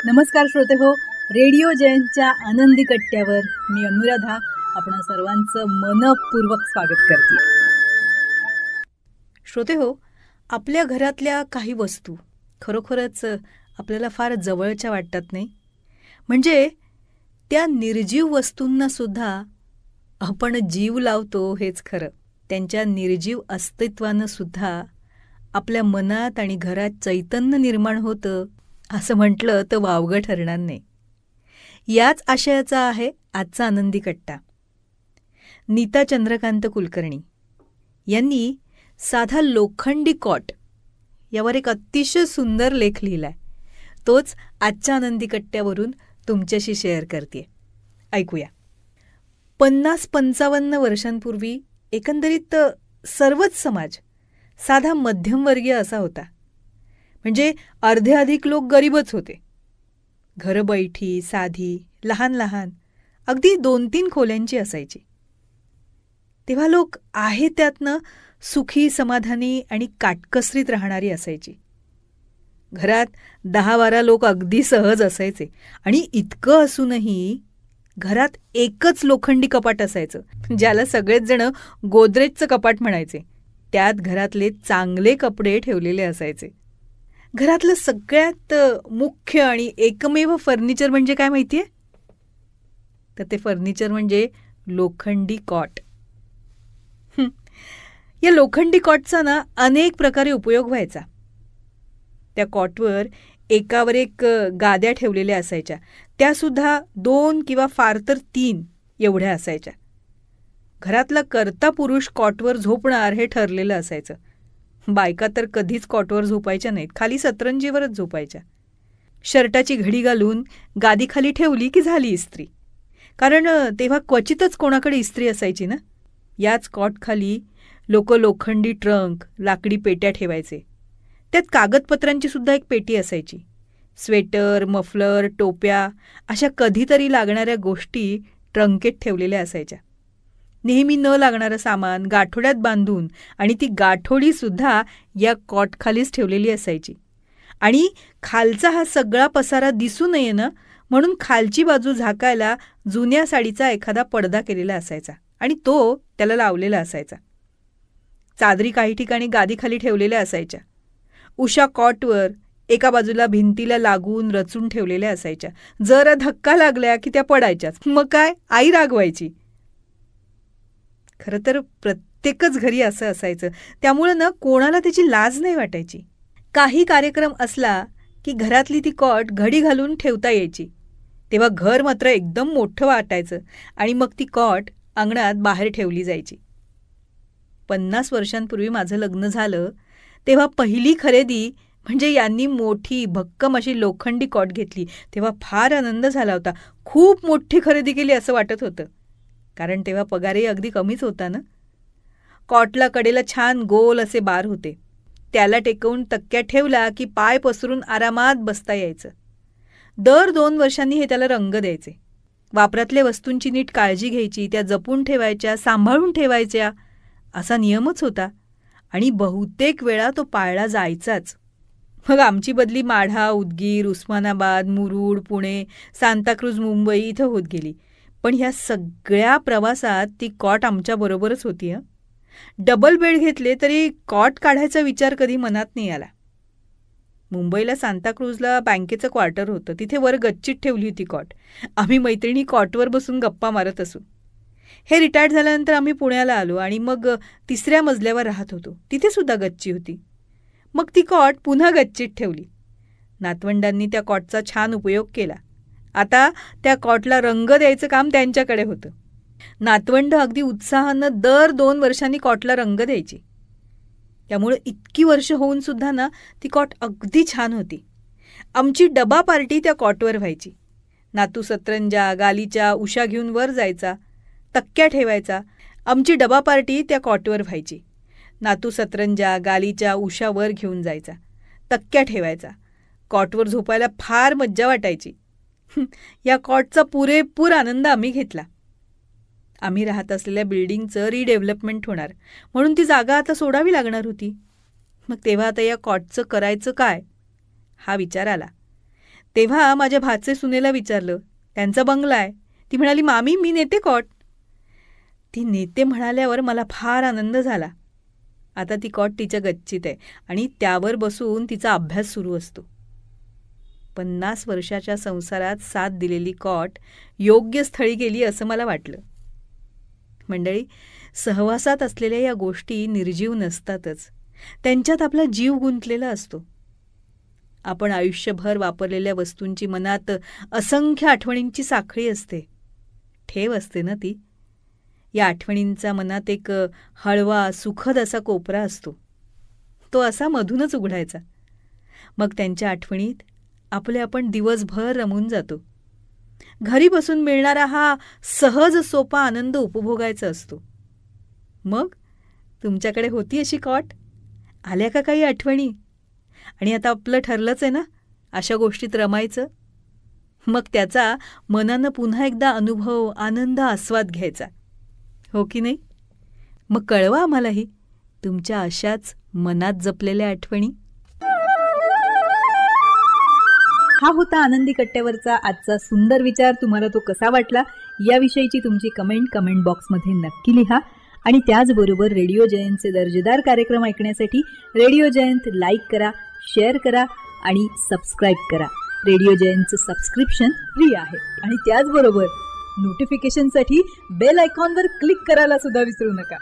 नमस्कार श्रोते हो, रेडिओ जयंतच्या आनंदी कट्ट्यावर मी अनुराधा आपण सर्वांचं मनपूर्वक स्वागत करते. श्रोते हो, आपल्या घरातल्या काही वस्तू खरोखरच आपल्याला फार जवळच्या वाटतात नाही. म्हणजे त्या निर्जीव वस्तूंना सुद्धा आपण जीव लावतो हेच खरं. त्यांच्या निर्जीव अस्तित्वानं सुद्धा आपल्या मनात आणि घरात चैतन्य निर्माण होतं असं म्हटलं तर वावगं ठरणार नाही. याच आशयाचा आहे आजचा आनंदी कट्टा. नीता चंद्रकांत कुलकर्णी यांनी साधा लोखंडी कॉट यावर एक अतिशय सुंदर लेख लिहिलाय. तोच आजच्या आनंदी कट्ट्यावरून तुमच्याशी शेअर करते. ऐकूया. 50-55 वर्षांपूर्वी एकंदरीत सर्वच समाज साधा मध्यमवर्गीय असा होता. म्हणजे अर्धे अधिक लोक गरीबच होते. घरं बैठी, साधी, लहान लहान, अगदी 2-3 खोल्यांची असायची. तेव्हा लोक आहे त्यातनं सुखी, समाधानी आणि काटकसरीत राहणारी असायची. घरात 10-12 लोक अगदी सहज असायचे. आणि इतकं असूनही घरात एकच लोखंडी कपाट असायचं, ज्याला सगळेच जण गोदरेजचं कपाट म्हणायचे. त्यात घरातले चांगले कपडे ठेवलेले असायचे. घरातलं सगळ्यात मुख्य आणि एकमेव फर्निचर म्हणजे काय माहितीये? तर ते फर्निचर म्हणजे लोखंडी कॉट. या लोखंडी कॉटचा ना अनेक प्रकारे उपयोग व्हायचा. त्या कॉटवर एकावर एक गाद्या ठेवलेल्या असायच्या. त्यासुद्धा 2 किंवा फार तर 3 एवढ्या असायच्या. घरातला कर्ता पुरुष कॉटवर झोपणार हे ठरलेलं असायचं. बायका तर कधीच कॉटवर झोपायच्या नाहीत, खाली सतरंजीवरच झोपायच्या. शर्टाची घडी घालून गादीखाली ठेवली की झाली इस्त्री. कारण तेव्हा क्वचितच कोणाकडे इस्त्री असायची ना. याच कॉटखाली लोक लोखंडी ट्रंक, लाकडी पेट्या ठेवायचे. त्यात कागदपत्रांची सुद्धा एक पेटी असायची. स्वेटर, मफलर, टोप्या अशा कधीतरी लागणाऱ्या गोष्टी ट्रंकेत ठेवलेल्या असायच्या. नेहमी न लागणारं सामान गाठोड्यात बांधून आणि ती गाठोडीसुद्धा या कॉटखालीच ठेवलेली असायची. आणि खालचा हा सगळा पसारा दिसू नये ना म्हणून खालची बाजू झाकायला जुन्या साडीचा एखादा पडदा केलेला असायचा आणि तो त्याला लावलेला असायचा. चादरी काही ठिकाणी गादीखाली ठेवलेल्या असायच्या. उषा कॉटवर एका बाजूला भिंतीला लागून रचून ठेवलेल्या असायच्या. जरा धक्का लागल्या की त्या पडायच्याच. मग काय, आई रागवायची. खरं तर प्रत्येकच घरी असं असायचं. त्यामुळं ना कोणाला त्याची लाज नाही वाटायची. काही कार्यक्रम असला की घरातली ती कॉट घडी घालून ठेवता यायची. तेव्हा घर मात्र एकदम मोठं वाटायचं आणि मग ती कॉट अंगणात बाहेर ठेवली जायची. 50 वर्षांपूर्वी माझं लग्न झालं तेव्हा पहिली खरेदी म्हणजे यांनी मोठी भक्कम अशी लोखंडी कॉट घेतली. तेव्हा फार आनंद झाला होता. खूप मोठी खरेदी केली असं वाटत होतं. कारण तेव्हा पगारही अगदी कमीच होता ना. कॉटला कडेला छान गोल असे बार होते. त्याला टेकवून तक्क्या ठेवला की पाय पसरून आरामात बसता यायचं. दर 2 वर्षांनी हे त्याला रंग द्यायचे. वापरातल्या वस्तूंची नीट काळजी घ्यायची, त्या जपून ठेवायच्या, सांभाळून ठेवायच्या असा नियमच होता आणि बहुतेक वेळा तो पाळला जायचाच. मग आमची बदली माढा, उदगीर, उस्मानाबाद, मुरुड, पुणे, सांताक्रूज, मुंबई इथं होत गेली. पण ह्या सगळ्या प्रवासात ती कॉट आमच्याबरोबरच होती. डबल बेड घेतले तरी कॉट काढायचा विचार कधी मनात नाही आला. मुंबईला सांताक्रूजला बँकेचं क्वार्टर होतं. तिथे वर गच्चीत ठेवली होती कॉट. आम्ही मैत्रिणी कॉटवर बसून गप्पा मारत असू. हे रिटायर्ड झाल्यानंतर आम्ही पुण्याला आलो आणि मग 3ऱ्या मजल्यावर राहत होतो. तिथे सुद्धा गच्ची होती. मग ती कॉट पुन्हा गच्चीत ठेवली. नातवंडांनी त्या कॉटचा छान उपयोग केला. आता त्या कॉटला रंग द्यायचं काम त्यांच्याकडे होतं. नातवंड अगदी उत्साहानं दर 2 वर्षांनी कॉटला रंग द्यायची. त्यामुळे इतकी वर्ष होऊन सुद्धा ना ती कॉट अगदी छान होती. आमची डबा पार्टी त्या कॉटवर व्हायची. नातू सतरंजा, गालीच्या, उशा घेऊन वर जायचा, तक्क्या ठेवायचा. आमची डबा पार्टी त्या कॉटवर व्हायची. नातू सतरंजा, गालीच्या, उशा वर घेऊन जायचा, तक्क्या ठेवायचा. कॉटवर झोपायला फार मज्जा वाटायची. या कॉटचा पुरेपूर आनंद आम्ही घेतला. आम्ही राहत असलेल्या बिल्डिंगचं रिडेव्हलपमेंट होणार, म्हणून ती जागा आता सोडावी लागणार होती. मग तेव्हा आता या कॉटचं करायचं काय, हा विचार आला. तेव्हा माझ्या भाचे सुनेला विचारलं, त्यांचा बंगला आहे. ती म्हणाली, मामी मी नेते कॉट. ती नेते म्हणाल्यावर मला फार आनंद झाला. आता ती कॉट तिच्या गच्चीत आहे आणि त्यावर बसून तिचा अभ्यास सुरू असतो. 50 वर्षाच्या संसारात साथ दिलेली कॉट योग्य स्थळी गेली असं मला वाटलं. मंडळी, सहवासात असलेल्या या गोष्टी निर्जीव नसतातच, त्यांच्यात आपला जीव गुंतलेला असतो. आपण आयुष्यभर वापरलेल्या वस्तूंची मनात असंख्य आठवणींची साखळी असते, ठेव असते ना ती. या आठवणींचा मनात एक हळवा सुखद असा कोपरा असतो, तो असा मधूनच उघडायचा. मग त्यांच्या आठवणीत आपले आपण दिवसभर रमून जातो. घरी बसून मिळणारा हा सहज सोपा आनंद उपभोगायचा असतो. मग तुमच्याकडे होती अशी कॉट? आल्या का काही आठवणी? आणि आता आपलं ठरलंच आहे ना अशा गोष्टीत रमायचं. मग त्याचा मनानं पुन्हा एकदा अनुभव, आनंद, आस्वाद घ्यायचा, हो की नाही? मग कळवा आम्हालाही तुमच्या अशाच मनात जपलेल्या आठवणी. हा होता आनंदी कट्ट्यावरचा आजचा सुंदर विचार. तुम्हाला तो कसा वाटला याविषयीची तुमची कमेंट बॉक्समध्ये नक्की लिहा. आणि त्याचबरोबर रेडिओ जयंतचे दर्जेदार कार्यक्रम ऐकण्यासाठी रेडिओ जयंत लाईक करा, शेअर करा आणि सबस्क्राईब करा. रेडिओ जयंतचं सबस्क्रिप्शन फ्री आहे. आणि त्याचबरोबर नोटिफिकेशनसाठी बेल आयकॉनवर क्लिक करायला सुद्धा विसरू नका.